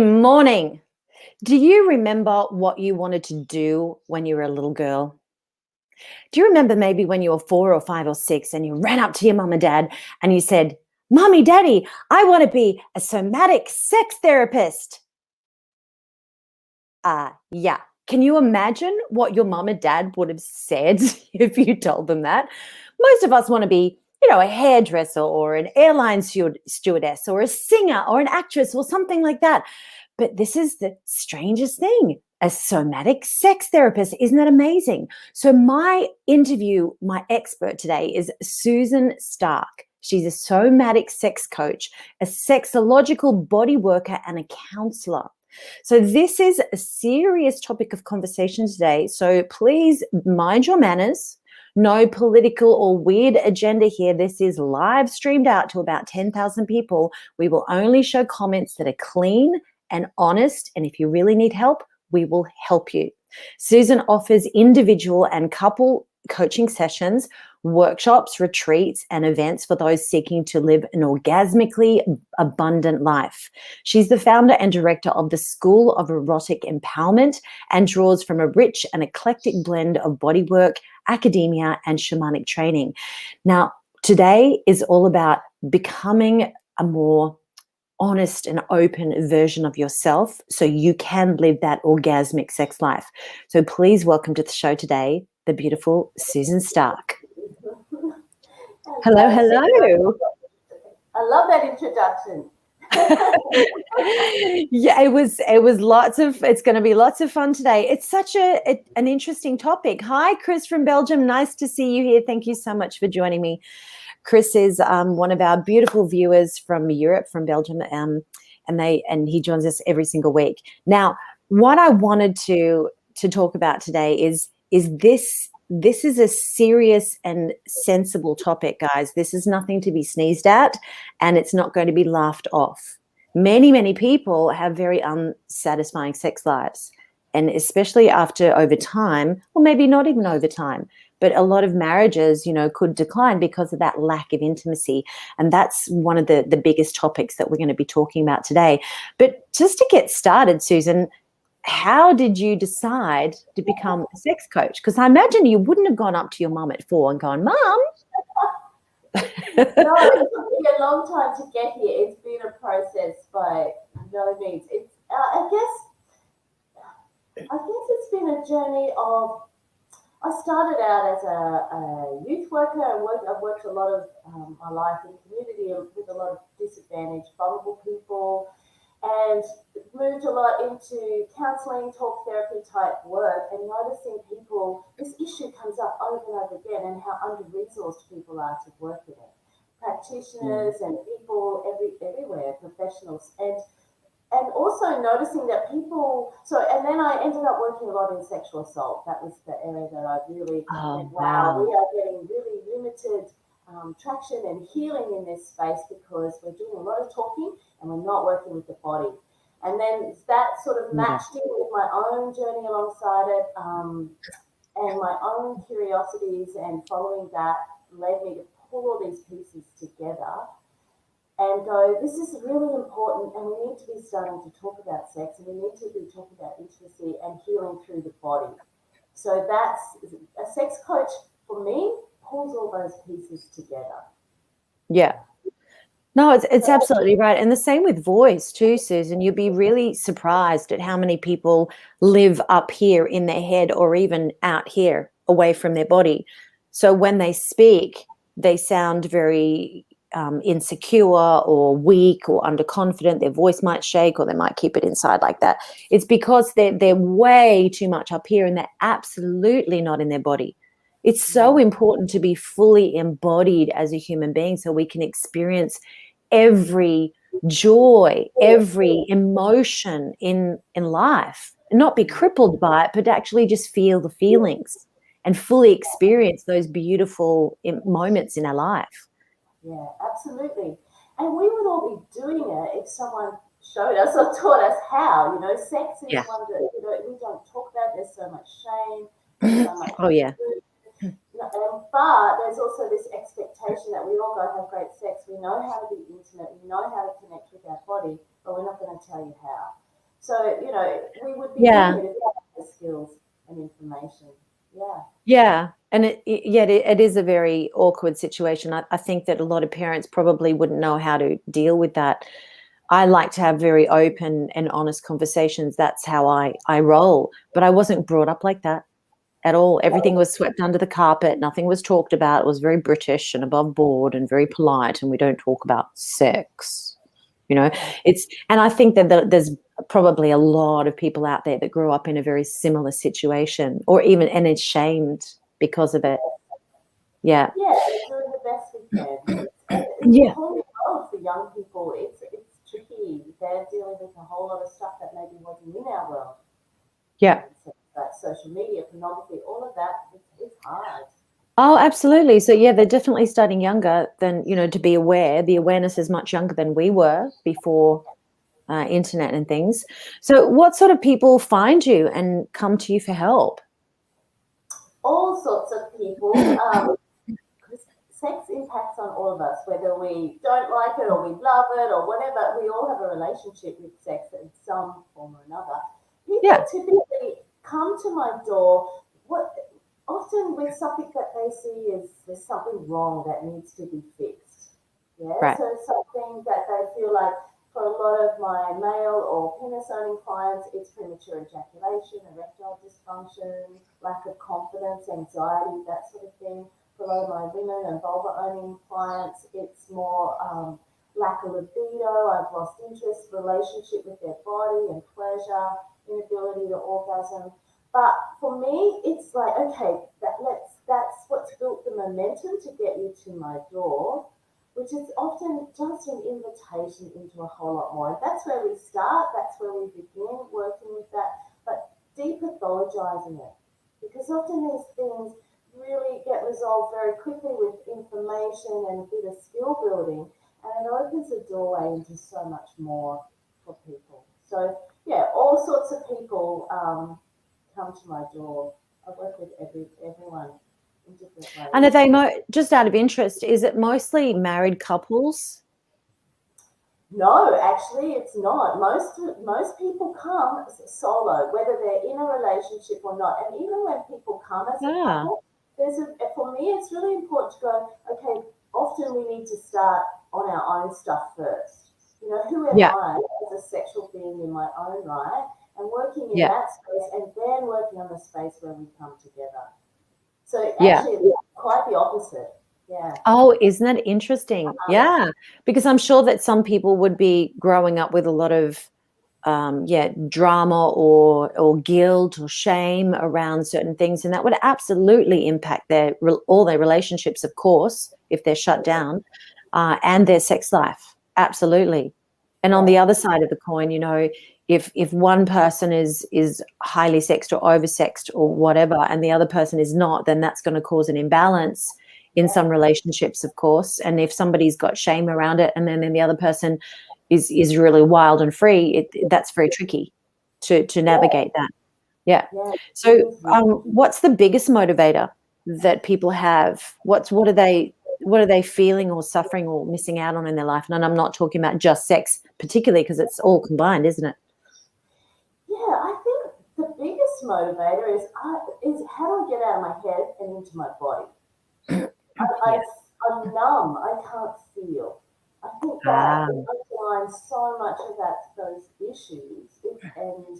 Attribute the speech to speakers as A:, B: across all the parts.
A: Morning. Do you remember what you wanted to do when you were a little girl? Do you remember maybe when you were 4 or 5 or 6 and you ran up to your mum and dad and you said, Mommy, Daddy, I want to be a somatic sex therapist? Yeah. Can you imagine what your mum and dad would have said if you told them that? Most of us want to be, a hairdresser or an airline stewardess or a singer or an actress or something like that. But this is the strangest thing, a somatic sex therapist. Isn't that amazing? So my expert today is Susan Stark. She's a somatic sex coach, a sexological body worker, and a counselor. So this is a serious topic of conversation today. So please mind your manners. No political or weird agenda here. This is live streamed out to about 10,000 people. We will only show comments that are clean and honest. And if you really need help, we will help you. Susan offers individual and couple coaching sessions, workshops, retreats, and events for those seeking to live an orgasmically abundant life. She's the founder and director of the School of Erotic Empowerment and draws from a rich and eclectic blend of bodywork, academia, and shamanic training. Now, today is all about becoming a more honest and open version of yourself so you can live that orgasmic sex life. So please welcome to the show today, the beautiful Susan Stark. Hello.
B: I love that introduction.
A: Yeah, it was it's going to be lots of fun today. It's such an interesting topic. Hi, Chris from Belgium. Nice to see you here. Thank you so much for joining me. Chris is one of our beautiful viewers from Europe, from Belgium, and he joins us every single week. Now, what I wanted to talk about today is this is a serious and sensible topic, guys. This is nothing to be sneezed at, and it's not going to be laughed off. Many people have very unsatisfying sex lives, and especially over time, or maybe not even over time, but a lot of marriages, could decline because of that lack of intimacy. And that's one of the biggest topics that we're going to be talking about today. But just to get started, Susan, how did you decide to become a sex coach? Because I imagine you wouldn't have gone up to your mum at 4 and gone, Mum.
B: No, it took me a long time to get here. It's been a process by no means. It's I guess it's been a journey of. I started out as a youth worker and I've worked a lot of my life in community with a lot of disadvantaged, vulnerable people, and moved a lot into counselling, talk therapy type work, and noticing this issue comes up over and over again, and how under-resourced people are to work in it. Practitioners and people everywhere, professionals, and also noticing that and then I ended up working a lot in sexual assault. That was the area that I really went, wow, we are getting really limited traction and healing in this space because we're doing a lot of talking and we're not working with the body. And then that sort of matched in with my own journey alongside it, and my own curiosities, and following that led me to pull all these pieces together and go, this is really important, and we need to be starting to talk about sex, and we need to be talking about intimacy and healing through the body. So that's a sex coach for me, pulls all those pieces together.
A: Yeah. No, it's absolutely right. And the same with voice too, Susan. You'd be really surprised at how many people live up here in their head or even out here away from their body. So when they speak, they sound very insecure or weak or underconfident. Their voice might shake, or they might keep it inside like that. It's because they're way too much up here and they're absolutely not in their body. It's so important to be fully embodied as a human being so we can experience every joy, every emotion in life, and not be crippled by it, but actually just feel the feelings and fully experience those beautiful moments in our life.
B: Yeah, absolutely. And we would all be doing it if someone showed us or taught us how. Sex is one that we don't talk about. There's so much shame. There's so much but there's also this expectation that we all go have great sex. We know how to be intimate. We know how to connect with our body, but we're not going to tell you how. So, we would be
A: Yeah.
B: good if we had the skills and information. Yeah.
A: Yeah. And it is a very awkward situation. I think that a lot of parents probably wouldn't know how to deal with that. I like to have very open and honest conversations. That's how I roll. But I wasn't brought up like that at all. Everything was swept under the carpet. Nothing was talked about. It was very British and above board and very polite. And we don't talk about sex. And I think that there's probably a lot of people out there that grew up in a very similar situation, and is shamed because of it. Yeah.
B: Yeah, we're doing the best we can. It's
A: Yeah.
B: a whole new world for young people. It's tricky. They're dealing with a whole lot of stuff that maybe wasn't in our world.
A: Yeah.
B: So, like social media, pornography, all of that, it's hard.
A: Oh, absolutely. So yeah, they're definitely starting younger than, to be aware. The awareness is much younger than we were before internet and things. So what sort of people find you and come to you for help?
B: All sorts of people. Sex impacts on all of us, whether we don't like it or we love it or whatever. We all have a relationship with sex in some form or another. People typically come to my door often with something that they see is there's something wrong that needs to be fixed. Yeah,
A: Right.
B: so something that they feel like for a lot of my male or penis owning clients, it's premature ejaculation, erectile dysfunction, lack of confidence, anxiety, that sort of thing. For a lot of my women and vulva owning clients, it's more lack of libido, I've lost interest, relationship with their body and pleasure, inability to orgasm. But for me, it's like, okay, that's what's built the momentum to get you to my door, which is often just an invitation into a whole lot more. And that's where we start, that's where we begin working with that, but depathologizing it. Because often these things really get resolved very quickly with information and a bit of skill building, and it opens a doorway into so much more for people. So yeah, all sorts of people come to my door. I work with everyone in different ways.
A: And are they just out of interest, is it mostly married couples?
B: No, actually, it's not. Most people come solo, whether they're in a relationship or not. And even when people come as a couple, for me, it's really important to go, okay, often we need to start on our own stuff first. Who am I as a sexual being in my own right? And working in that space and then working on the space where we come together. So actually, it's quite the opposite. Yeah.
A: Oh, isn't that interesting? Yeah, because I'm sure that some people would be growing up with a lot of drama or guilt or shame around certain things, and that would absolutely impact all their relationships, of course, if they're shut down, and their sex life. Absolutely. And on the other side of the coin, if one person is highly sexed or oversexed or whatever, and the other person is not, then that's going to cause an imbalance in some relationships, of course. And if somebody's got shame around it, and then the other person is really wild and free, that's very tricky to navigate that. Yeah. So what's the biggest motivator that people have? What are they feeling or suffering or missing out on in their life? And I'm not talking about just sex particularly, because it's all combined, isn't it?
B: Yeah, I think the biggest motivator is how do I get out of my head and into my body? I'm numb. I can't feel. I think that underlines so much of those issues, and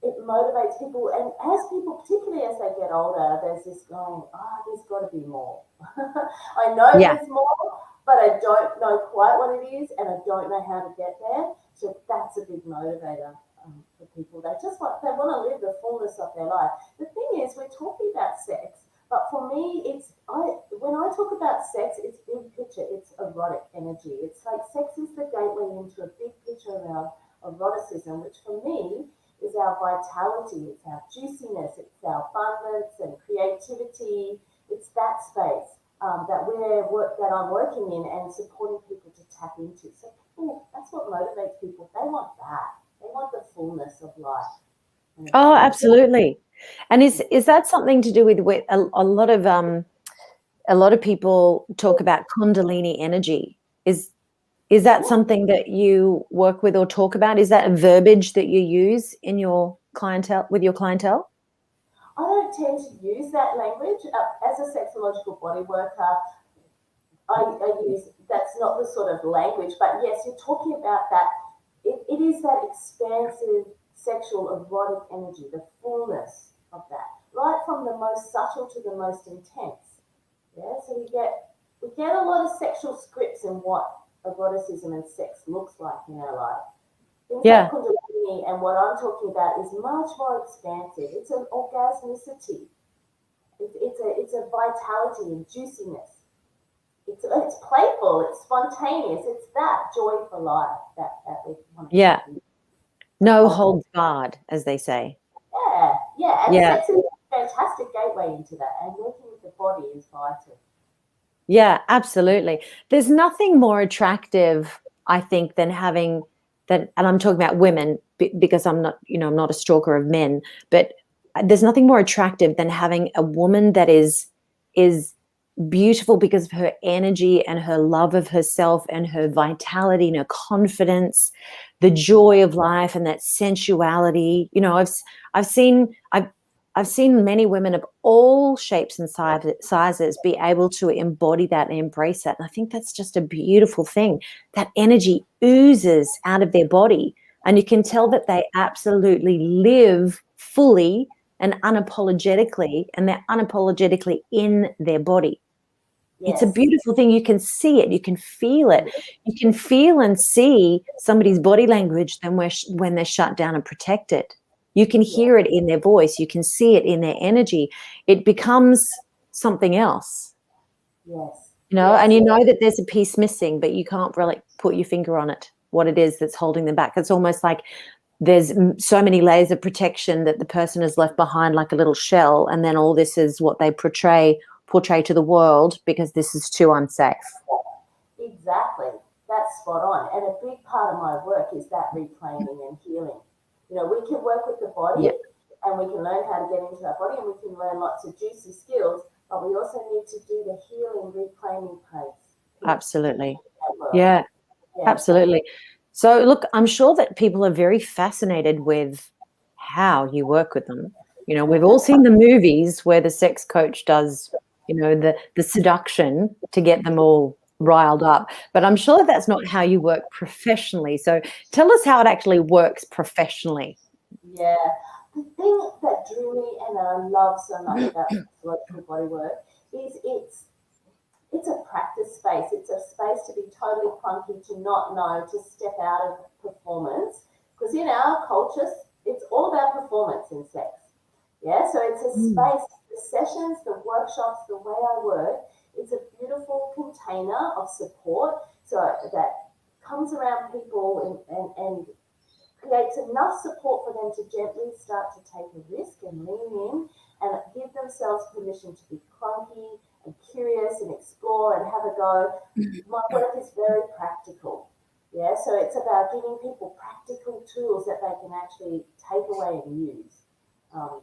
B: it motivates people. And as people, particularly as they get older, there's this going, there's got to be more. I know there's more, but I don't know quite what it is, and I don't know how to get there. So that's a big motivator for people. They want to live the fullness of their life. The thing is, we're talking about sex. But for me, when I talk about sex, it's big picture, it's erotic energy. It's like sex is the gateway into a big picture around eroticism, which for me is our vitality, it's our juiciness, it's our abundance and creativity. It's that space that I'm working in and supporting people to tap into. So that's what motivates people. They want that. They want the fullness of life.
A: Oh, absolutely. And is that something to do with a lot of people talk about Kundalini energy? Is Is that
B: Yeah.
A: something that you work with or talk about? Is that a verbiage that you use in your clientele, with your clientele?
B: I don't tend to use that language. As a sexological body worker, I use, that's not the sort of language, but yes, you're talking about that. It is that expansive sexual erotic energy, the fullness of that, right from the most subtle to the most intense. Yeah, so we get a lot of sexual scripts in what eroticism and sex looks like in our life. Things
A: Yeah.
B: like Kundalini and what I'm talking about is much more expansive. It's an orgasmicity. It's a vitality and juiciness. It's playful, it's spontaneous, it's that joy for life that we want to
A: Yeah. No
B: cultivate.
A: holds barred, as they say.
B: Yeah, and
A: Yeah.
B: sex is a fantastic gateway into that, and working with the body is vital.
A: Yeah, absolutely. There's nothing more attractive, I think, than having that, and I'm talking about women because I'm not, I'm not a stalker of men, but there's nothing more attractive than having a woman that is beautiful because of her energy and her love of herself and her vitality and her confidence, the joy of life and that sensuality. I've seen I've seen many women of all shapes and sizes be able to embody that and embrace that. And I think that's just a beautiful thing. That energy oozes out of their body, and you can tell that they absolutely live fully and unapologetically, and they're unapologetically in their body. It's a
B: Yes.
A: beautiful thing. You can see it. You can feel it. You can feel and see somebody's body language when they're shut down and protected. You can
B: Yeah.
A: hear it in their voice. You can see it in their energy. It becomes something else,
B: Yes.
A: and
B: Yes.
A: you know that there's a piece missing, but you can't really put your finger on it, what it is that's holding them back. It's almost like there's so many layers of protection that the person is left behind like a little shell, and then all this is what they portray to the world because this is too unsafe.
B: Exactly. That's spot on. And a big part of my work is that reclaiming and healing. We can work with the body
A: Yeah,
B: and we can learn how to get into our body and we can learn lots of juicy skills, but we also need to do the healing, reclaiming piece
A: absolutely.
B: as well.
A: Yeah,
B: Yeah.
A: absolutely. So look, I'm sure that people are very fascinated with how you work with them. We've all seen the movies where the sex coach does, the seduction to get them all riled up. But I'm sure that's not how you work professionally. So tell us how it actually works professionally.
B: Yeah. The thing that drew me and that I love so much about psychological body work is it's a practice space. It's a space to be totally clunky, to not know, to step out of performance. Because in our culture, it's all about performance in sex. Yeah, so it's a
A: Mm.
B: space, the sessions, the workshops, the way I work, it's a beautiful container of support so that comes around people and creates enough support for them to gently start to take a risk and lean in and give themselves permission to be clunky and curious and explore and have a go. My work is very practical. Yeah, so it's about giving people practical tools that they can actually take away and use. Um,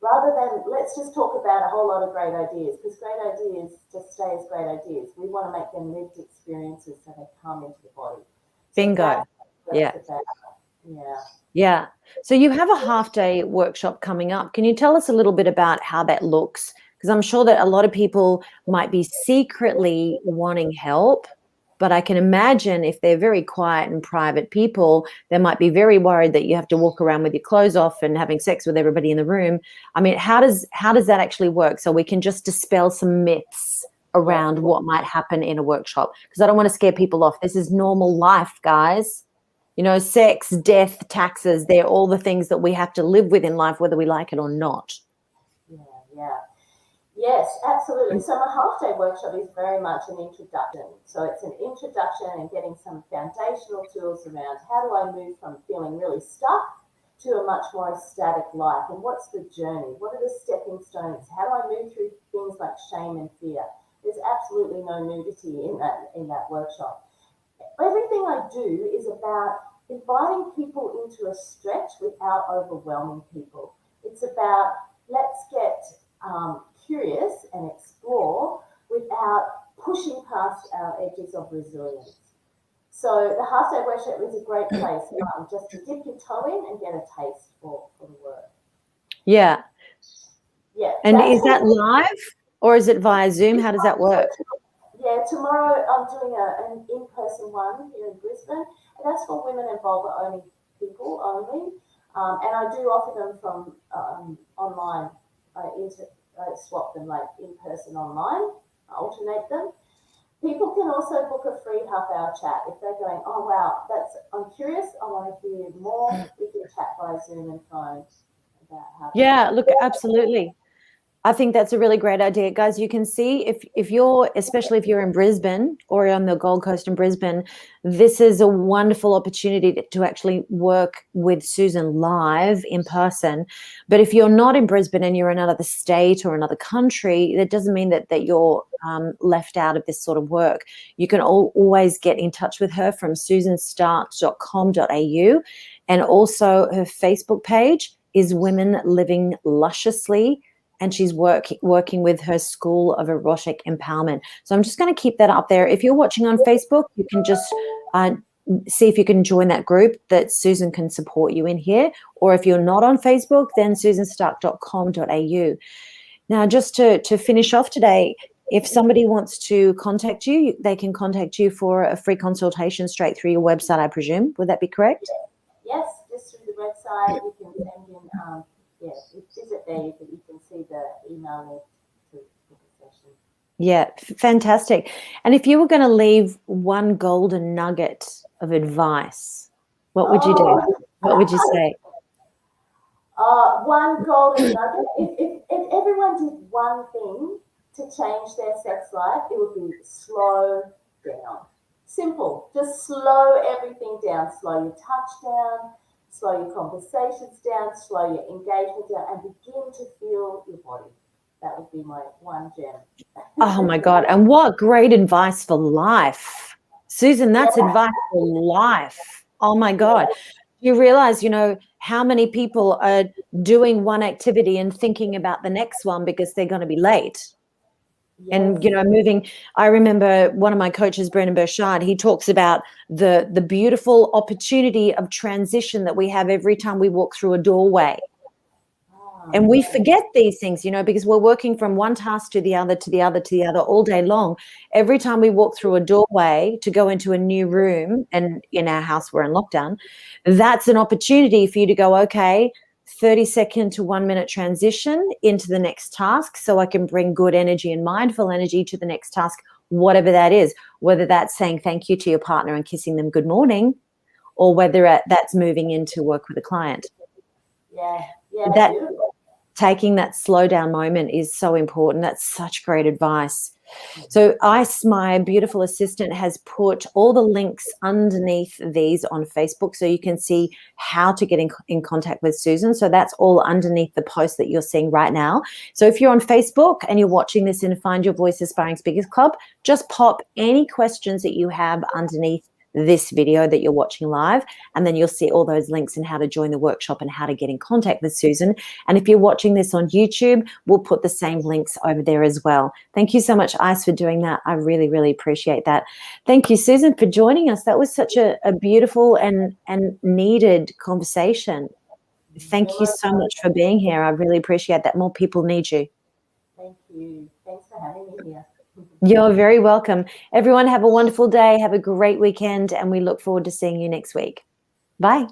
B: Rather than let's just talk about a whole lot of great ideas, because great ideas just stay as great ideas. We want to make them lived experiences so they come into the body. So
A: Bingo.
B: that's what
A: Yeah.
B: it's about. Yeah.
A: Yeah. So you have a half-day workshop coming up. Can you tell us a little bit about how that looks? Because I'm sure that a lot of people might be secretly wanting help, but I can imagine if they're very quiet and private people, they might be very worried that you have to walk around with your clothes off and having sex with everybody in the room. I mean, how does that actually work? So we can just dispel some myths
B: Yes.
A: around what might happen in a workshop, because I don't want to scare people off. This is normal life, guys. Sex, death, taxes, they're all the things that we have to live with in life, whether we like it or not.
B: Yeah. Yeah. Yes, absolutely. So my half day workshop is very much an introduction. So it's an introduction and getting some foundational tools around how do I move from feeling really stuck to a much more ecstatic life, and what's the journey? What are the stepping stones? How do I move through things like shame and fear? There's absolutely no nudity in that workshop. Everything I do is about inviting people into a stretch without overwhelming people. It's about let's get curious and explore without pushing past our edges of resilience. So the half-day workshop is a great place just to dip your toe in and get a taste for the work.
A: Yeah.
B: Yeah.
A: And is that live or is it via Zoom? How does that work?
B: Yeah, tomorrow I'm doing an in-person one here in Brisbane, and that's for women and vulva-only people only. And I do offer them from online. I swap them like in-person online, I alternate them. People can also book a free half-hour chat if they're going, oh wow, I'm curious, I want to hear more. We can chat via Zoom and phone about how.
A: Yeah, look, absolutely. I think that's a really great idea, guys. You can see if you're, especially if you're in Brisbane or on the Gold Coast in Brisbane, this is a wonderful opportunity to actually work with Susan live in person. But if you're not in Brisbane and you're in another state or another country, that doesn't mean that you're left out of this sort of work. You can always get in touch with her from susanstark.com.au, and also her Facebook page is Women Living Lusciously. And she's working with her School of Erotic Empowerment. So I'm just going to keep that up there. If you're watching on Facebook, you can just see if you can join that group that Susan can support you in here. Or if you're not on Facebook, then susanstark.com.au. Now, just to finish off today, if somebody wants to contact you, they can contact you for a free consultation straight through your website, I presume. Would that be correct?
B: Yes, just through the website. You can send in... visit there, you can see the email link to book a session.
A: Yeah, fantastic. And if you were going to leave one golden nugget of advice, what would you do? What would you say?
B: One golden nugget. If everyone did one thing to change their sex life, it would be slow down. Simple. Just slow everything down. Slow your touch down. Slow your conversations down, slow your engagement down, and begin to feel your body. That would be my one gem.
A: Oh my God. And what great advice for life. Susan, that's advice for life. Oh my God. You realize, how many people are doing one activity and thinking about the next one because they're going to be late. Yes. And, moving. I remember one of my coaches, Brendan Burchard, he talks about the beautiful opportunity of transition that we have every time we walk through a doorway. And we forget these things, because we're working from one task to the other, to the other, to the other all day long. Every time we walk through a doorway to go into a new room, and in our house we're in lockdown, that's an opportunity for you to go, okay, 30-second to 1-minute transition into the next task so I can bring good energy and mindful energy to the next task, whatever that is, whether that's saying thank you to your partner and kissing them good morning, or whether that's moving into work with a client.
B: Yeah.
A: Taking that slow down moment is so important. That's such great advice. So Ice, my beautiful assistant, has put all the links underneath these on Facebook so you can see how to get in contact with Susan. So that's all underneath the post that you're seeing right now. So if you're on Facebook and you're watching this in Find Your Voice Aspiring Speakers Club, just pop any questions that you have underneath this video that you're watching live, and then you'll see all those links and how to join the workshop and how to get in contact with Susan. And if you're watching this on YouTube, we'll put the same links over there as well. Thank you so much, Ice, for doing that. I really, really appreciate that. Thank you, Susan, for joining us. That was such a beautiful and needed conversation. Thank you so much for being here. I really appreciate that. More people need you.
B: Thank you. Thanks for having me here.
A: You're very welcome. Everyone have a wonderful day. Have a great weekend, and we look forward to seeing you next week. Bye.